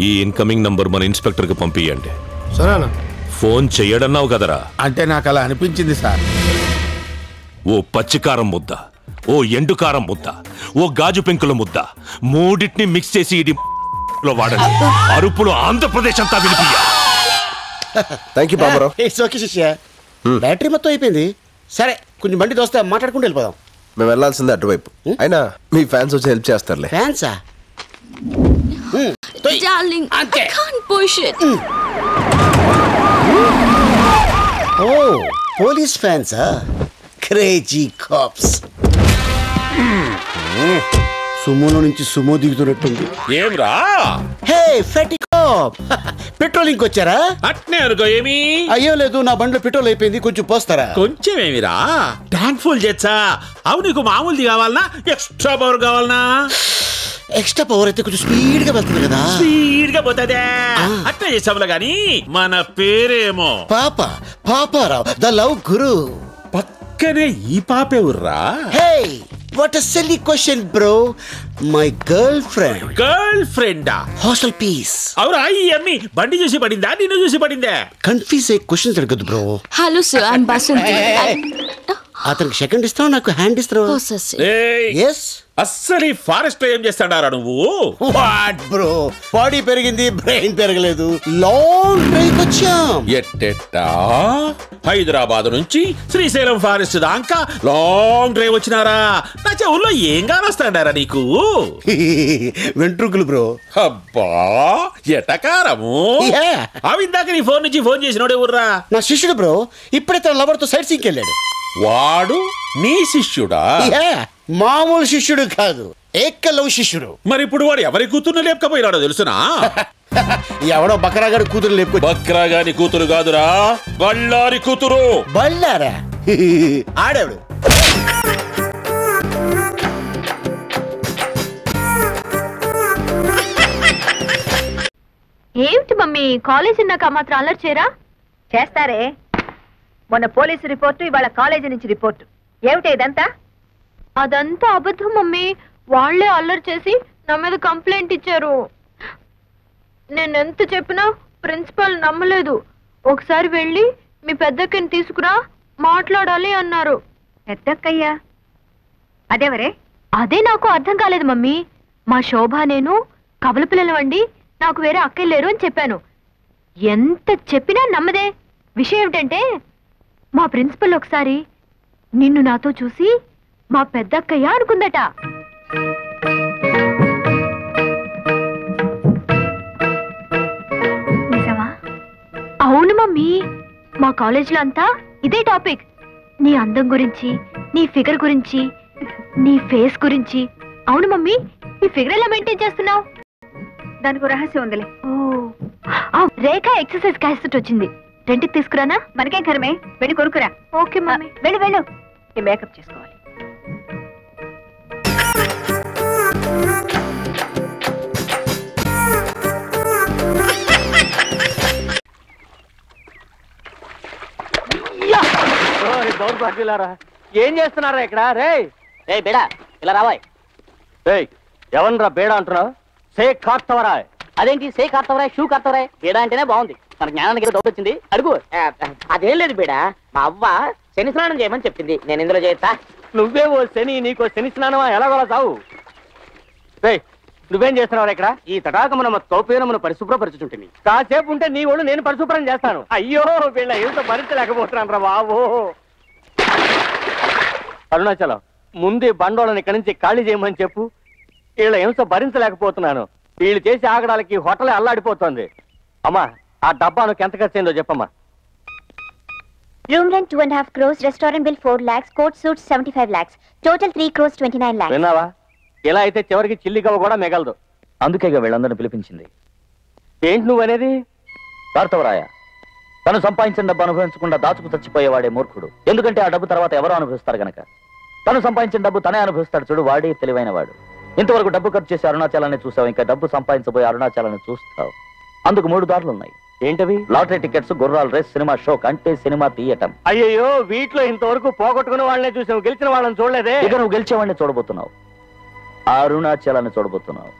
ఈ incoming number మన inspector కి పంపియండి. సరేనా? ఫోన్ చెయ్యడన్నావు కదరా? అంటే నాకు అలా అనిపించింది సార్. ఓ పచ్చికారం ముద్ద, ఓ ఎండుకారం ముద్ద, ఓ గాజు పెంకుల ముద్ద, మూడింటిని మిక్స్ చేసి ఇది వాడండి. అరుపులు ఆంధ్రప్రదేశ్ అంతా వినిపియ్య. Thank you Baburao. It's okay శిష్య. బ్యాటరీ మొత్తం అయిపోయింది. సరే కొంచెం బండి దోస్తే మాట్లాడుకుంటూ వెళ్ళిపోదాం. మేము వెళ్ళాల్సిందే అటువైపు. అయినా మీ ఫ్యాన్స్ వచ్చి హెల్ప్ చేస్తారులే. ఫ్యాన్సా? Darling, I can't push it. Oh, police fans, crazy cops. సుమోలో నుంచి సుమో దిగుతున్నట్టుంది. ఏమ్రా? హే ఫెటీ కాప్, పెట్రోలింగ్ వచ్చారా? అట్నే అనుకో. ఏమి? అయ్యో లేదు, నా బండిలో పెట్రోల్ అయిపోయింది, కొంచెం పోస్తారా? కొంచెం ఏమిరా? ట్యాంక్ ఫుల్ చేచ్చా? అవు నీకు మామూలుది కావాలనా ఎక్స్ట్రా పవర్ కావాలనా? ఎక్స్ట్రా పవర్ అయితే కొంచెం స్పీడ్ గా వెళ్తుంది కదా. స్పీడ్ గా పోతుందే. అట్లా చేసాములా గాని మన పేరేమో పాపారావు, ద లవ్ గురు. పక్కనే ఈ పాపేవుర్రా? Hey what a silly question bro. My girl friend. Girl ఫ్రెండా? Hostel piece. అవురా? ఈ అమ్మి బండి చూసి పడిందా నిన్ను చూసి పడిందా? కన్ఫ్యూజ్ అయ్యే క్వశ్చన్స్ అడగద్దు bro. Hello sir, I'm Basanti. అతనికి సెకండ్ ఇస్తావు, నాకు హ్యాండ్ ఇస్తావు. ఎస్. అస్సలు ఈ ఫారెస్ట్ లో ఏం చేస్తాడారా నువ్వు? వాట్ బ్రో, బాడీ పెరిగింది, బ్రెయిన్ పెరగలేదు. లాంగ్ డ్రైవ్ వచ్చాం. ఎట్టెట్టా? హైదరాబాద్ నుంచి శ్రీశైలం ఫారెస్ట్ దాకా లాంగ్ డ్రైవ్ వచ్చినారా? నా చెవుల్లో ఏం కానొస్తాడారా నీకు? వెంట్రుకులు బ్రో. అబ్బా ఎటకారము. అవిందాక నీ ఫోన్ నుంచి ఫోన్ చేసినోడే ఊర్రా? నా శిష్యుడు బ్రో. ఇప్పుడే తన లవర్ తో సైట్ సీకి వెళ్ళాడు. వాడు నీ శిష్యుడా? మామూలు శిష్యుడు కాదు, ఏకలవ్ శిష్యుడు. మరి ఇప్పుడు వాడు ఎవరి కూతుర్ని లేపకపోయినాడో తెలుసునా? ఎవడో బకరాగాడి కూతురు లేపుకో. బక్రాగాని కూతురు కాదురా, బళ్ళారి కూతురు. బళ్ళారా? ఆడేవాడు. ఏమిటి మమ్మీ, కాలేజీ నాకు మాత్రం అల్లరి చేయరా? చేస్తారే. మొన్న పోలీసు రిపోర్టు, ఇవాళ కాలేజీ నుంచి రిపోర్టు. ఏమిటి ఇదంతా? అదంతా అబద్ధం మమ్మీ. వాళ్లే అల్లరి చేసి నా మీద కంప్లైంట్ ఇచ్చారు. నేను ఎంత చెప్పినా ప్రిన్సిపల్ నమ్మలేదు. ఒకసారి వెళ్ళి మీ పెద్దక్కని తీసుకురా, మాట్లాడాలి అన్నారు. పెద్దక్కయ్యా? అదేవరే? అదే నాకు అర్థం కాలేదు మమ్మీ. మా శోభ నేను కవల పిల్లలవండి, నాకు వేరే అక్కయ్య లేరు అని చెప్పాను. ఎంత చెప్పినా నమ్మదే. విషయం ఏమిటంటే మా ప్రిన్సిపల్ ఒకసారి నిన్ను నాతో చూసి మా పెద్దక్కయ్య అనుకుందట. నిజమా? అవును మమ్మీ. మా కాలేజీలో అంతా ఇదే టాపిక్. నీ అందం గురించి, నీ ఫిగర్ గురించి, నీ ఫేస్ గురించి. అవును మమ్మీ, ఈ ఫిగర్ ఎలా మెయింటైన్ చేస్తున్నావు? దానికి రహస్యం ఉందిలే. ఓ రేఖ ఎక్సర్సైజ్ క్యాసెట్ వచ్చింది, రెంట్కి తీసుకురానా? మనకేం కరమే, వెళ్ళి కొనుక్కురా. Okay mummy. వెళ్ళు వెళ్ళు, ఈ మేకప్ చేసుకోవాలి. ఏం చేస్తున్నారా ఇక్కడ? రే రే బేడా, ఇలా రావాయ్. రే ఎవరిరా బేడా అంటున్నావు? సే కార్తవరా. అదేంటి సే కార్తవరా, షూ కార్తవరా? బేడా అంటేనే బాగుంది. మన జ్ఞానానికి ఏదో డౌట్ వచ్చింది, అడుగు. అదేం లేదు బేడా, మా అవ్వ శని స్నానం చేయమని చెప్పింది, నేను ఇందులో చేస్తా. నువ్వే ఓ శని, నీకో శని స్నానమా? ఎలాగోలా చావు. రే నువ్వేం చేస్తున్నావు ఇక్కడ? ఈ తటాకమున తోపేనమును పరిశుభ్రపరచుంటుంది. కాసేపు ఉంటే నీ ఒళ్ళు నేను పరిశుభ్రం చేస్తాను. అయ్యో వీళ్ళ ఏమిటో భరించలేకపోతున్నాను రా బాబు. అరుణాచలం, ముందే బండోళ్ళని ఇక్కడి నుంచి ఖాళీ చేయమని చెప్పు. వీళ్ళ హింస భరించలేకపోతున్నాను. వీళ్ళు చేసి ఆగడానికి హోటలే అల్లాడిపోతుంది. అమ్మా ఆ డబ్బాను ఎంత ఖర్చు అయిందో చెప్పమ్మా. Room rent 2.5 crores, restaurant bill 4 lakhs, court suits 75 lakhs, total 3 crores 29 lakhs. విన్నావా? ఇలా అయితే చివరికి చిల్లిగవ్వ కూడా మిగలదు. అందుకే వీళ్ళందరిని పిలిపించింది. ఏంటి నువ్వనేది? కార్తవరాయ తను సంపాదించిన డబ్బు అనుభవించకుండా దాచుకు చచ్చిపోయేవాడే మూర్ఖుడు. ఎందుకంటే ఆ డబ్బు తర్వాత ఎవరో అనుభవిస్తారు గనక. తను సంపాదించిన డబ్బు తనే అనుభవిస్తాడు చూడు, వాడే తెలివైన వాడు. ఇంతవరకు డబ్బు ఖర్చు చేసి అరుణాచలాన్ని చూసావు, ఇంకా డబ్బు సంపాదించబోయే అరుణాచలాన్ని చూస్తావు. అందుకు 3 దారులు ఉన్నాయి. ఏంటవి? లాటరీ టికెట్స్, గుర్రాల రేస్, సినిమా షో, అంటే సినిమా తీయటం. అయ్యో వీటిలో ఇంతవరకు పోగొట్టుకున్న వాళ్ళనే చూసావు, గెలిచిన వాళ్ళని చూడలేదే. ఇక నువ్వు గెలిచేవాడిని చూడబోతున్నావు, అరుణాచలాన్ని చూడబోతున్నావు.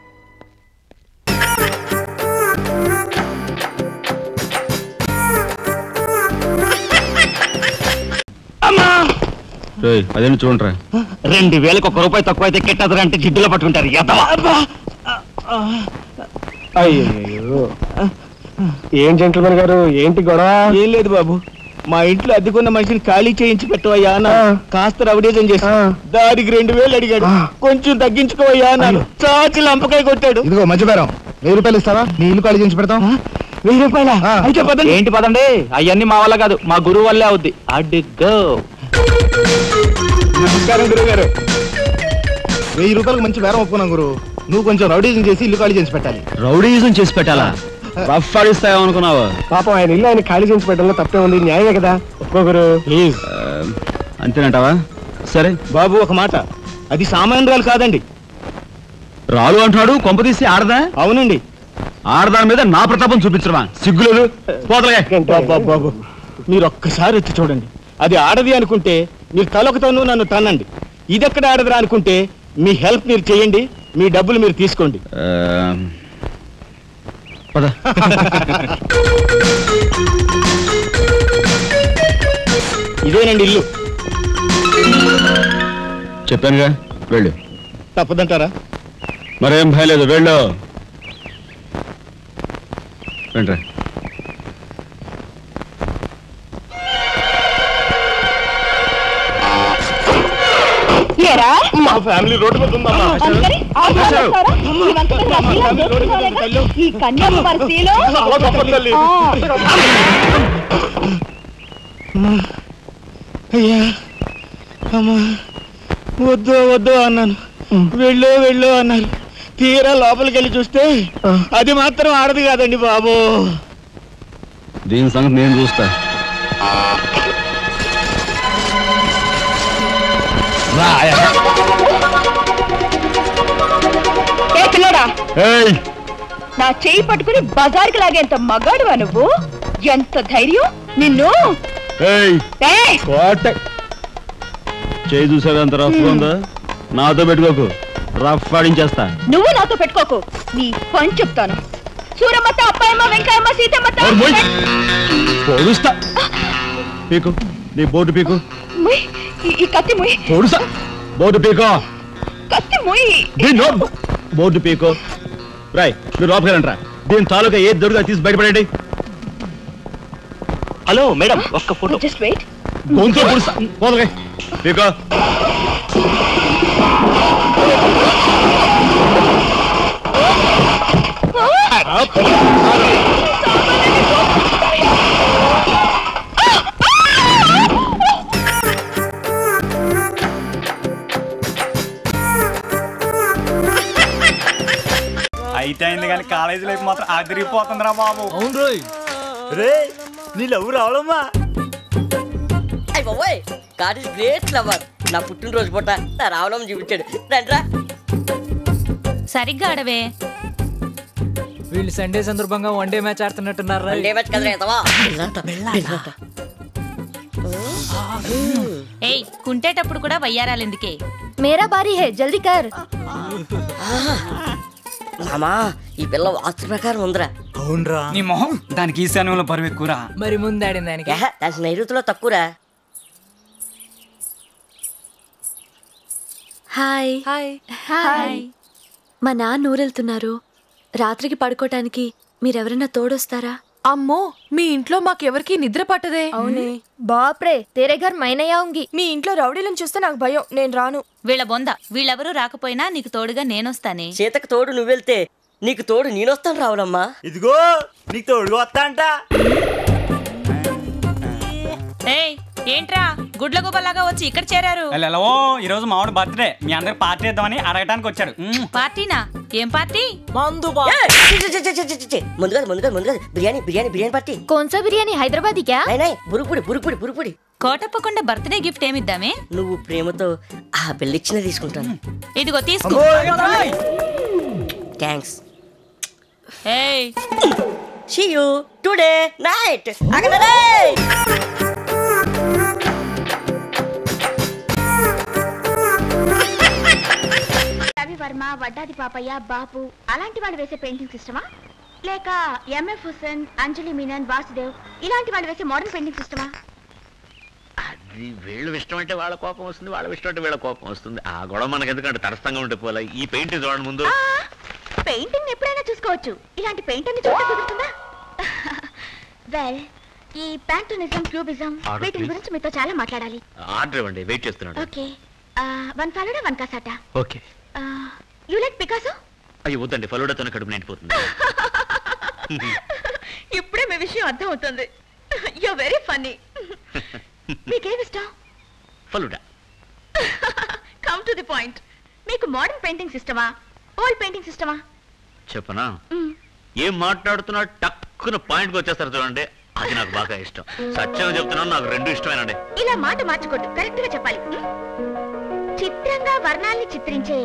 అదేమి చూడరా 2000కి 1 రూపాయి తక్కువ అయితే కెట్టదురా అంటే జిడ్డులో పట్టుకుంటారు. అయ్యో ఏం జెంట్లమన్ గారు, ఏంటి గొడవ? ఏం లేదు బాబు, మా ఇంట్లో అద్దెకున్న మనిషిని ఖాళీ చేయించి పెట్టవయ్యా అన్న. కాస్త రౌడీజం చేసి దానికి 2000 అడిగాడు. కొంచెం తగ్గించుకోవయ్యా అన్నాను. చాచి లంపకాయ కొట్టాడు. ఇదిగో మధ్యపేరం 1000 రూపాయలు ఇస్తావా? నీ ఇల్లు ఖాళీ చేయించి పెడతాం. 1000 రూపాయల అయితే పదండి. ఏంటి పదండి, అవన్నీ మా వల్ల కాదు, మా గురువు వల్లే అవుద్ది. అడ్డుగో. నమస్కారం గురువు గారు. 1000 రూపాయలకు మంచి బేరం ఒప్పుకున్నాం గురువు. నువ్వు కొంచెం రౌడీజం చేసి ఇల్లు ఖాళీ చేసి పెట్టాలి. రౌడీజం చేసి పెట్టాలా? రఫ్ ఆడిస్తావు అనుకున్నావా? పాపం ఆయన ఇల్లు ఆయన ఖాళీ చేసి పెట్టడంలో తప్పే ఉంది, న్యాయమే కదా. ఒప్పుకోగురు ప్లీజ్. అంతేనంటావా? సరే బాబు ఒక మాట, అది సామాన్యురాలు కాదండి. రాలు అంటున్నాడు, కొంపదీసి ఆడదా? అవునండి. ఆడదాని మీద నా ప్రతాపం చూపించడమా? సిగ్గులేదు. బాబు మీరు ఒక్కసారి వచ్చి చూడండి. అది ఆడది అనుకుంటే మీరు తలొకతోనూ నన్ను తన్నండి. ఇదెక్కడ ఆడదురా అనుకుంటే మీ హెల్ప్ మీరు చేయండి, మీ డబ్బులు మీరు తీసుకోండి. ఇదేనండి ఇల్లు. చెప్పానుగా, వెళ్ళు. తప్పదంటారా? మరేం భయం లేదు, వెళ్ళు. రండి. మా ఫ్యామిలీ రోడ్డు మీద ఉందమ్మా. ఈ కన్యాకుమారిలో అయ్యా అమ్మా, వద్దు వద్దు అన్నాను, వెళ్ళు అన్నారు. తీరా లోపలికి వెళ్ళి చూస్తే అది మాత్రం ఆడదు కాదండి బాబు. దీని సంగతి నేను చూస్తా. నా చెయ్యి పట్టుకుని బజార్కి లాగేంత మగాడువా నువ్వు? ఎంత ధైర్యం నిన్ను! చేయి చూసావు ఎంత రఫ్ ఉందా? నాతో పెట్టుకోకు, రఫ్ ఆడించేస్తా. నువ్వు నాతో పెట్టుకోకు, నీ పని చెప్తాను. సూరమ్మత, అప్పాయమ్మ, వెంకాయమ్మ, సీతమ్మత. పొడుస్తా. పీకు, నీ బోర్డు పీకు. ఈ కత్తి ముయ్. పొడుస్తా. బోర్డు పీకో. కత్తి ముయ్. బోర్డు పీకో. రాయ్, మీరు లోపకెళ్ళంట్రా. దీని తాలూకా ఏది దొరుకుతా తీసి బయటపడండి. హలో మేడం, ఒక్క ఫోటో. Just wait. గొంతు పొడుస్తా. పోదలే పీకో. అయితే అయింది కానీ కాలేజీ లైఫ్ మాత్రం అదిరిపోతుందిరా బాబు. అవును రోయ్. రే నీ లవ్ రావడమ్మా. అయ్య బాబోయ్, గాడ్ ఇస్ గ్రేట్ లవర్. నా పుట్టినరోజు పూట నా రావడం చూపించాడు. రండ్రా. సరిగ్గా ఆడవే. వీళ్ళు సండే సందర్భంగా 1 డే మ్యాచ్ ఆడుతున్నట్టున్నారు. వన్డే మ్యాచ్ కదరా ఎదవా. ఏయ్, కుంటేటప్పుడు కూడా వయ్యారాలెందుకే? మేరా బారీ హే, జల్దీ కర్. మామా, ఈ పిల్ల వాస్తు ప్రకారం ఉందిరా. అవునరా. నీ మొహం, దానికి ఈశాన్యంలో బరువు ఎక్కువరా. మరి ముందాడిన దానికి దాని నైరుతిలో తక్కువరా. హాయ్. Hi hi. మా నాన్న ఊరెళ్తున్నారు. రాత్రికి పడుకోటానికి మీరెవరైనా తోడొస్తారా? అమ్మో, మీ ఇంట్లో మాకెవరికి నిద్ర పట్టదే. అవునే. బాప్రే, తేరే ఘర్ మైనే ఆਉਂగి. మీ ఇంట్లో రౌడీలను చూస్తే నాకు భయం, నేను రాను. వీళ్ళ బొంద, వీళ్ళెవరూ రాకపోయినా నీకు తోడుగా నేనొస్తానే. సీతకు తోడు నువ్వెళ్తే నీకు తోడు నేనొస్తాను రావులమ్మా. ఇదిగో నీకు తోడుగా వస్తా అంట. ఏయ్, ఏంట్రా గుడ్లగూబలాగా వచ్చి ఇక్కడ చేరారు? హలో, ఈ రోజు మావాడు బర్త్డే, మీ అందరికి పార్టీ ఇద్దామని అడగటానికి వచ్చాడు. పార్టీనా? ఏం పార్టీ? ముందుగా బిర్యానీ బిర్యానీ బిర్యానీ పార్టీ. కోన్సా బిర్యానీ? హైదరాబాదీ క్యా? బురుకుడి బురుకుడి బురుకుడి. కోటప్పకుండా బర్త్డే గిఫ్ట్ ఏమిద్దామే? నువ్వు ప్రేమతో ఆ బిల్లిచ్చిన తీసుకుంటాను. ఇదిగో తీసుకో. థ్యాంక్స్. ఏయ్, see you today night. అగలరే. Ravi Varma, Vaddadi Papayya, బాపు అలాంటి వాళ్ళు వేసే పెయింటింగ్స్ ఇష్టమా? లేక ఎంఎఫ్ హుసేన్, అంజలి మీనన్, వాసుదేవ్ ఇలాంటి వాళ్ళు వేసే మోడర్న్ పెయింటింగ్స్ ఇష్టమా? అది వీళ్ళు ఇష్టం అంటే వాళ్ళ కోపం వస్తుంది, వాళ్ళ ఇష్టం అంటే వీళ్ళ కోపం వస్తుంది. ఆ గొడవ మనకి ఎందుకంటే తరస్తంగా ఉంటే పోలే. ఈ పెయింటింగ్ చూడండి ముందు. పెయింటింగ్ ఎప్పుడైనా చూసుకోవచ్చు, ఇలాంటి పెయింటింగ్ చూడటం కుదురుతుందా? వెల్, ఈ ప్యాంటోనిజం, క్యూబిజం వీటి గురించి మీతో చాలా మాట్లాడాలి. ఆర్డర్ ఇవ్వండి, వెయిట్ చేస్తున్నాడు. Okay, 1 falooda 1 cassata. Okay. You like Picasso? అయ్యో వద్దండి, ఫలూడాతోనే కడుపు నిండిపోతుంది. ఇప్పుడే మీ విషయం అర్థం అవుతుంది. You very funny. మీకేం ఇష్టం? Falooda. Come to the point. మీకు మోడర్న్ పెయింటింగ్స్ ఇష్టమా, ఓల్డ్ పెయింటింగ్స్ ఇష్టమా? చెప్పనా? ఏం మాట్లాడుతున్నా టక్కున పాయింట్కి వచ్చేస్తారు చూడండి, అది నాకు బాగా ఇష్టం. సత్యంగా చెప్తున్నాను, నాకు రెండు ఇష్టమేనండి. ఇలా మాట మార్చుకోండి, కరెక్ట్ గా చెప్పాలి. చిత్రంగా వర్ణాల్ని చిత్రించే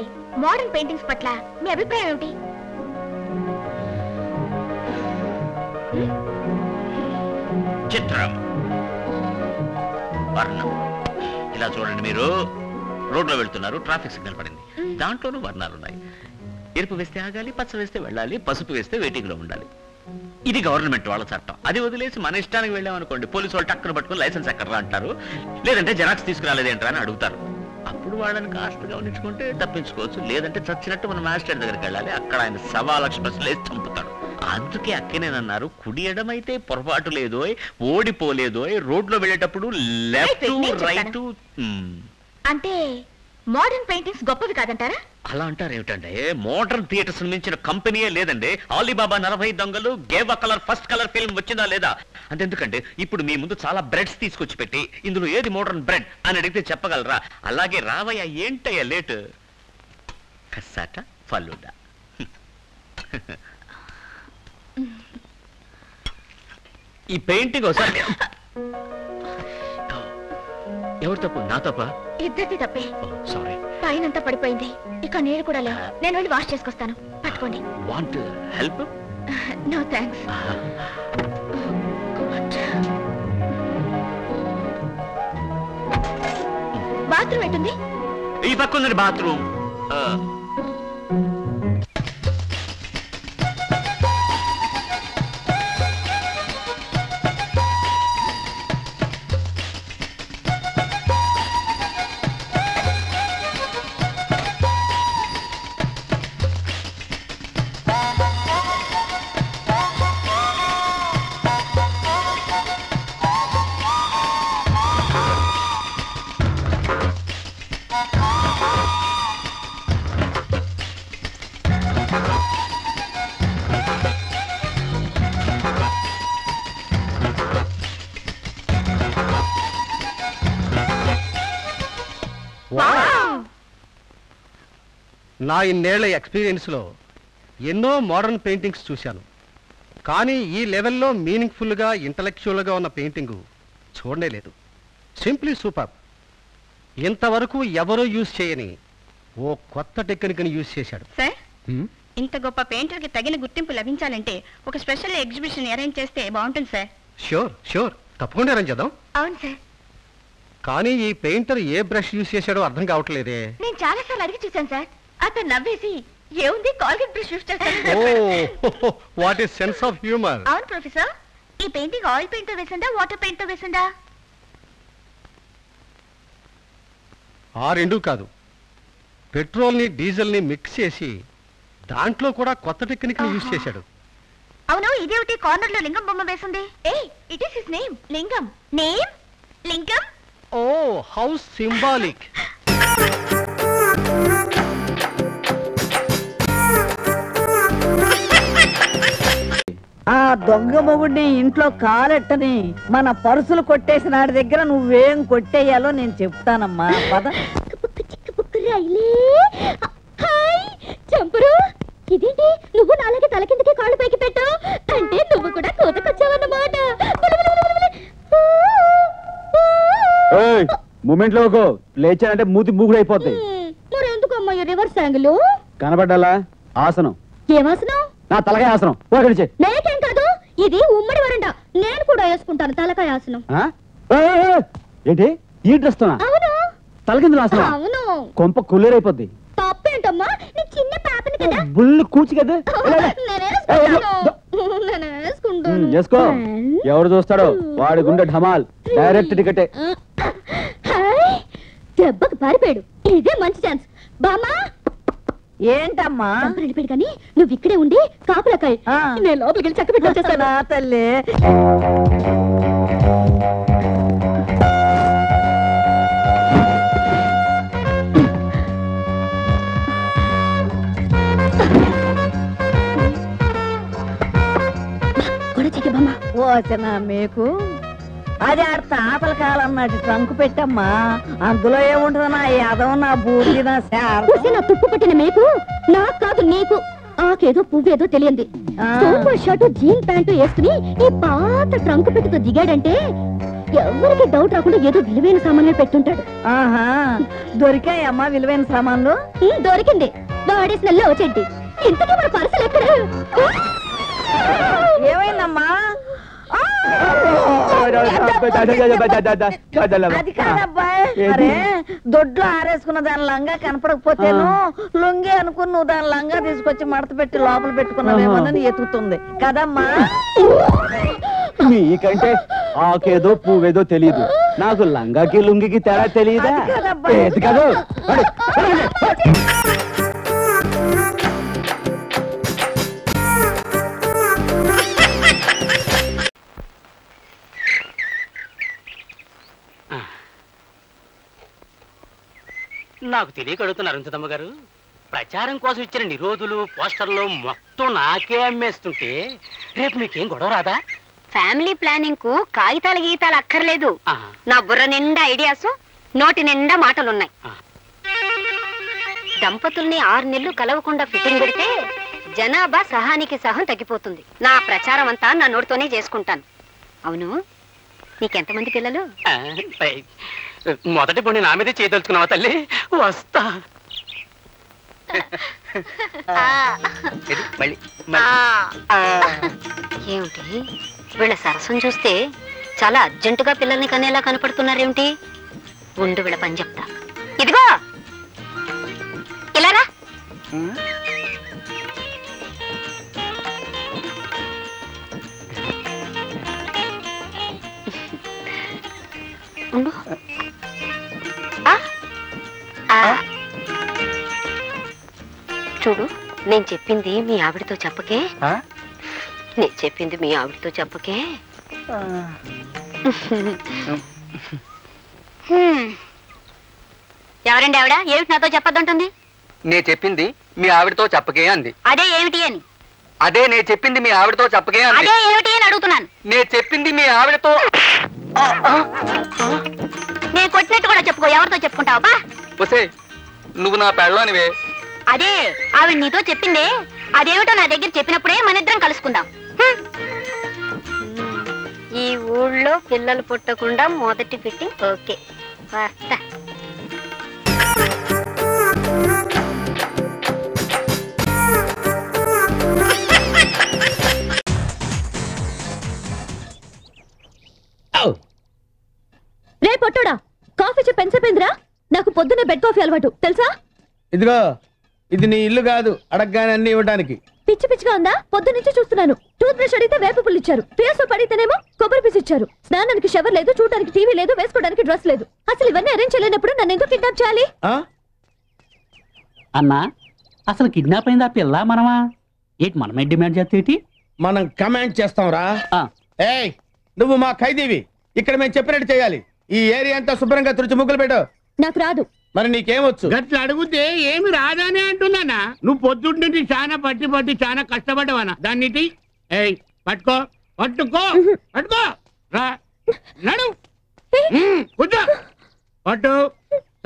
మోడర్న్ పెయింటింగ్స్ పట్ల మీ అభిప్రాయం ఏమిటి? చిత్రం, వర్ణం. ఇలా చూడండి, మీరు రోడ్లో వెళ్తున్నారు, ట్రాఫిక్ సిగ్నల్ పడింది, దాంట్లోనూ వర్ణాలు ఉన్నాయి. ఎరుపు వేస్తే ఆగాలి, పచ్చ వేస్తే వెళ్ళాలి, పసుపు వేస్తే వెయిటింగ్ లో ఉండాలి. ఇది గవర్నమెంట్ వాళ్ళ చట్టం. అది వదిలేసి మన ఇష్టానికి వెళ్ళామనుకోండి, పోలీసు వాళ్ళు టక్కున పట్టుకుని లైసెన్స్ ఎక్కడరా అంటారు, లేదంటే జెరాక్స్ తీసుకురాలేదేంట్రా అని అడుగుతారు. అప్పుడు వాళ్ళని కాస్త గమనించుకుంటే తప్పించుకోవచ్చు, లేదంటే చచ్చినట్టు మన మాస్టర్ దగ్గరికి వెళ్ళాలి, అక్కడ ఆయన 1,00,000 ప్రశ్నలు వేసి చంపుతాడు. అందుకే అక్కనేనన్నారు, కుడి ఎడమైతే పొరపాటు లేదో, ఓడిపోలేదో, రోడ్లో వెళ్ళేటప్పుడు లెఫ్ట్ రైట్. అంటే మోడర్న్ పెయింటింగ్స్ గొప్పవి కాదంటారా? అలా అంటారు ఏమిటంటే, మోడర్న్ థియేటర్స్ మించిన కంపెనీయే లేదండి. ఆలీబాబా 40 దొంగలు, gave a colour, first colour film వచ్చిందా లేదా? అంతెందుకంటే ఇప్పుడు మీ ముందు చాలా బ్రెడ్స్ తీసుకొచ్చి పెట్టి, ఇందులో ఏది మోడర్న్ బ్రెడ్ అని అడిగితే చెప్పగలరా? అలాగే రావయ్య, ఏంటయ్యా లేట్? కసాట, ఫలూడా. ఈ పెయింటింగ్ ఒకసారి. ఎవరు తప్పు? నా తప్ప? ఇద్దరిది తప్పే. సారీ. పైనంతా పడిపోయింది, ఇక నీళ్ళు కూడా లేవు. నేను వెళ్ళి వాష్ చేసుకొస్తాను, పట్టుకోండి. Want help? No thanks. Bathroom ఎటుంది? ఈ పక్క ఉందండి బాత్రూమ్. నా ఇన్నేళ్ల ఎక్స్పీరియన్స్లో ఎన్నో మోడర్న్ పెయింటింగ్స్ చూశాను, కానీ ఈ లెవెల్లో మీనింగ్ఫుల్గా, ఇంటలెక్చువల్గా ఉన్న పెయింటింగు చూడనే లేదు. Simply super. ఇంతవరకు ఎవరూ యూజ్ చేయని ఓ కొత్త టెక్నిక్ని యూజ్ చేశాడు. సార్, ఇంత గొప్ప పెయింటర్కి తగిన గుర్తింపు లభించాలంటే ఒక స్పెషల్ ఎగ్జిబిషన్ అరేంజ్ చేస్తే బాగుంటుంది సార్. ష్యూర్ ష్యూర్, తప్పకుండా అరేంజ్ చేద్దాం. అవును సార్. కానీ ఈ పెయింటర్ ఏ బ్రష్ యూజ్ చేశాడో అర్థం కావట్లేదే. నేను చాలా సార్లు అడిగి చూశాను సార్. అతను నవ్వేసి ఏముంది కాల్గేట్ బ్రష్ యూజ్ చేస్తాను. Oh, what is sense of humour. అవును ప్రొఫెసర్. ఈ పెయింటింగ్ ఆయిల్ పెయింట్ తో వేసిందా, వాటర్ పెయింట్ తో వేసిందా? ఆ రెండు కాదు, పెట్రోల్ని డీజిల్ని మిక్స్ చేసి దాంట్లో కూడా కొత్త టెక్నిక్ని యూజ్ చేశాడు. అవును, ఇదేమిటి కార్నర్ లో లింగం బొమ్మ వేసింది? It is his name. లింగం. నేమ్ లింగం. ఓ, హౌ సింబాలిక్. ఆ దొంగ మొగుడిని ఇంట్లో కాలెట్టని మన పరుసులు కొట్టేసినాడి దగ్గర నువ్వేం కొట్టేయాలో నేను చెప్తానమ్మా. పద. చంపురు, ఇదేంటి నువ్వు నాలాగే తల కిందకి కాళ్ళు పైకి పెట్టు అంటే నువ్వు కూడా కోతకొచ్చావన్నమాట. మూమెంట్ లో లేచానంటే మూతి మూగుడు అయిపోద్ది. మరి ఎందుకు అమ్మాయి రివర్స్ యాంగిల్? కనబడ్డాలా? ఆసనం. ఏమాసనం? నా తలకాయ ఆసనం. లేకేం కాదు, ఇది ఉమ్మడి వరండా. నేను కూడా వేసుకుంటాను తలకాయ ఆసనం. ఏంటి ఈ డ్రెస్ తోనా? అవును. తలకిందులు ఆసనం? అవును. కొంప కుళ్ళేరైపోద్ది. తప్పేంటమ్మా, నీ చిన్న పాపని కదా. బుల్లు కూచి కదా. నేను చేసుకో, ఎవరు చూస్తాడో వాడి గుండె ఢమాల్. డైరెక్ట్ టికెటే. దెబ్బకు పారిపోయాడు. ఇదే మంచి ఛాన్స్. బామ్మా ఏంటమ్మా వెళ్ళిపోయాడు కానీ నువ్వు ఇక్కడే ఉండి కాపులకాయ, నేను లోపలికి వెళ్ళి చక్క పెట్టి వచ్చేస్తాను. తల్లి ఓచనా మీకు అది ఆడ తాపల కాలం నాటి ట్రంకు పెట్టమ్మా. అందులో ఏముంటుందో నా యాదవ నా బూర్తి నా నా తుప్పు పట్టిన మేకు నాకు కాదు నీకు. ఆకేదో పువ్వేదో తెలియంది సూపర్ షర్టు జీన్ ప్యాంటు వేసుకుని ఈ పాత ట్రంకు పెట్టుతో దిగాడంటే ఎవరికి డౌట్ రాకుండా ఏదో విలువైన సామాన్లు పెట్టుంటాడు. ఆహా దొరికాయమ్మా విలువైన సామాన్లు? దొరికింది. వాడేసిన వచ్చేటి. ఇంతకీ మన పర్సలు ఎక్కడ? ఏమైందమ్మా? అది కాదబ్బాయి, అరే దొడ్లో ఆరేసుకున్న దాని లంగా కనపడకపోతేను లొంగి అనుకుని నువ్వు దాని లంగా తీసుకొచ్చి మడత పెట్టి లోపల పెట్టుకున్నావేమోనని ఎతుకుతుంది కదమ్మా. నీకంటే ఆకేదో పువ్వేదో తెలియదు, నాకు లంగాకి లుంగికి తేడా తెలియదా? కాదు నాకు తెలియక అడుగుతున్నారు అరుంధతమ్మ గారు. ప్రచారం కోసం ఇచ్చిన నిరోధులు పోస్టర్లు మొత్తం నాకే అమ్మేస్తుంటే రేపు మీకేం గొడవ రాదా? ఫ్యామిలీ ప్లానింగ్ కు కాగితాలు గీతాలు అక్కర్లేదు. నా బుర్ర నిండా ఐడియాస్, నోటి నిండా మాటలున్నాయి. దంపతుల్ని 6 నెలలు కలవకుండా ఫిట్టింగ్ పెడితే జనాభా సహానికి సహం తగ్గిపోతుంది. నా ప్రచారం అంతా నా నోటితోనే చేసుకుంటాను. అవును, నీకెంతమంది పిల్లలు? మొదటి పొండి నా మీదే చేయదలుచుకున్నావా తల్లి? వస్తా. ఏమిటి వీళ్ళ సరసం చూస్తే చాలా అర్జెంటుగా పిల్లల్ని కనేలా కనపడుతున్నారేమిటి? ఉండు వీళ్ళ పని చెప్తా. ఇదిగో ఇలారా. చూడు, నేను చెప్పింది మీ ఆవిడతో చెప్పకే. నేను చెప్పింది మీ ఆవిడతో చెప్పకే. ఎవరండి ఆవిడ? ఏమిటి నాతో చెప్పొద్దంటుంది? నే చెప్పింది మీ ఆవిడతో చెప్పకే అంది. అదే ఏమిటి అని? అదే నే చెప్పింది మీ ఆవిడతో చెప్పకే అంది. అదే ఏమిటి అని అడుగుతున్నాను. నే చెప్పింది మీ ఆవిడతో. నేను కొట్టినట్టు కూడా చెప్పుకో. ఎవరితో చెప్పుకుంటావా? ఒసే నువ్వు నా పెళ్ళానివే. అదే ఆవిడ నీతో చెప్పిందే. అదేమిటో నా దగ్గర చెప్పినప్పుడే మన ఇద్దరం కలుసుకుందాం. ఈ ఊళ్ళో పిల్లలు పుట్టకుండా మొదటి ఫిట్టింగ్ ఓకే. వస్తా. రే పొట్టోడా, కాఫీ చెప్పి ఎంతసేపోయిందిరా? నాకు పొద్దున్నే బెడ్ కాఫీ అలవాటు తెలుసా? ఇదిగో ఇది నీ ఇల్లు కాదు అడగగానే అన్ని ఇవ్వడానికి. పిచ్చి పిచ్చిగా ఉందా? పొద్దున్నుంచి చూస్తున్నాను. టూత్ బ్రష్ అడిగితే వేప పుల్లు ఇచ్చారు, పియర్స్ పడితేనేమో కొబ్బరి పీస్ ఇచ్చారు. స్నానానికి షవర్ లేదు, చూడడానికి టీవీ లేదు, వేసుకోవడానికి డ్రెస్ లేదు. అసలు ఇవన్నీ అరేంజ్ చేయలేనప్పుడు నన్ను ఎందుకు కిడ్నాప్ చేయాలి? అన్నా అసలు కిడ్నాప్ అయింది ఆ పిల్ల మనమా? ఏంటి మనమే డిమాండ్ చేస్తే మనం కమాండ్ చేస్తాం రా. ఏయ్ నువ్వు మా ఖైదీవి, ఇక్కడ మేము చెప్పినట్టు చేయాలి. ఈ ఏరియా అంతా శుభ్రంగా తుడిచి ముగ్గులు పెట్టు. నాకు రాదు. మరి నీకేమొచ్చు? గట్ల అడిగితే ఏమి రాదానే అంటున్నానా? నువ్వు పొద్దుండి చాలా పట్టి చాలా కష్టపడ్డావనా దాన్ని? ఏయ్ పట్టుకో పట్టుకో పట్టుకో రా నడు కూర్చో పట్టు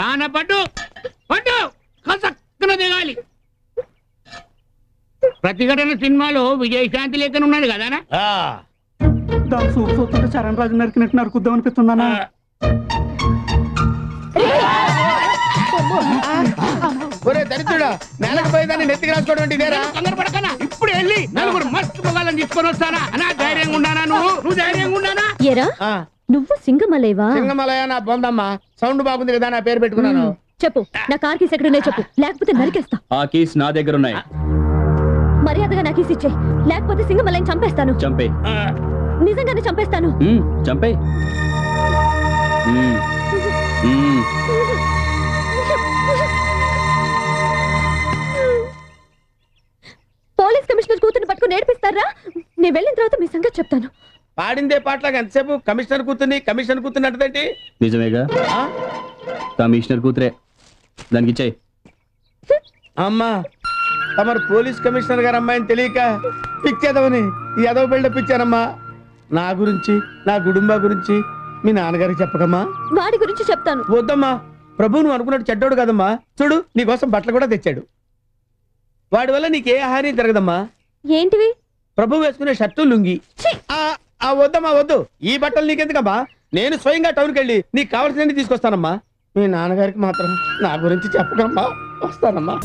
తాన పట్టు పట్టు కసక్కున దిగాలి. ప్రతిఘటన సినిమాలో విజయశాంతి లేఖన ఉన్నాడు కదానా? దాని సూపు చూస్తుంటే చరణ్ రాజు నరికినట్టు నరుకుద్దాం అనిపిస్తుందన్నా. ఒరే దరిద్రుడా, నేలకు పోయేదాన్ని నెత్తికి రాసుకోవడం ఇదేరా? తొందరపడకనా, ఇప్పుడు వెళ్ళి నలుగురు మస్తు మొగాళ్ళని తీసుకొని వస్తానా? అనా ధైర్యంగా ఉండానా? నువ్వు ధైర్యంగా ఉండానా? ఏరా నువ్వు సింగమలేవా? సింగమలయ నా బొందమ్మా, సౌండ్ బాగుంది కదా నా పేరు పెట్టుకున్నాను. చెప్పు, నా కార్ కీస్ ఎక్కడున్నాయి చెప్పు, లేకపోతే నరికేస్తా. ఆ కీస్ నా దగ్గర ఉన్నాయి. మర్యాదగా నా కీస్ ఇచ్చే, లేకపోతే సింగమలయని చంపేస్తాను. చంపే. నిజంగానే చంపేస్తాను. చంపే. నేను వెళ్ళిన తర్వాత మీ సంగతి చెప్తాను. పాడిందే పాటలాగా ఎంతసేపు కమిషనర్ కూతుర్ని అంటదేంటి? నిజమేగా, కమిషనర్ కూతురే, దానికి ఇచ్చాయి. అమ్మా, తమరు పోలీస్ కమిషనర్ గారు అమ్మాయిని తెలియక పిచ్చేదవని ఈ ఎదవ బిల్డప్ ఇచ్చానమ్మా. నా గురించి, నా కుటుంబ గురించి మీ నాన్నగారికి చెప్పకమ్మా. వాడి గురించి చెప్తాను. వద్దమ్మా, ప్రభు నువ్వు అనుకున్నట్టు చెడ్డోడు కదమ్మా. చూడు, నీకోసం బట్టలు కూడా తెచ్చాడు. వాడి వల్ల నీకే హాని జరగదమ్మా. ఏంటివి? ప్రభు వేసుకునే షర్టు, లుంగి. వద్దమ్మా, వద్దు. ఈ బట్టలు నీకెందుకమ్మా? నేను స్వయంగా టౌన్కి వెళ్ళి నీకు కావాల్సినవి తీసుకొస్తానమ్మా. మీ నాన్నగారికి మాత్రం నా గురించి చెప్పకమ్మా. వస్తానమ్మా.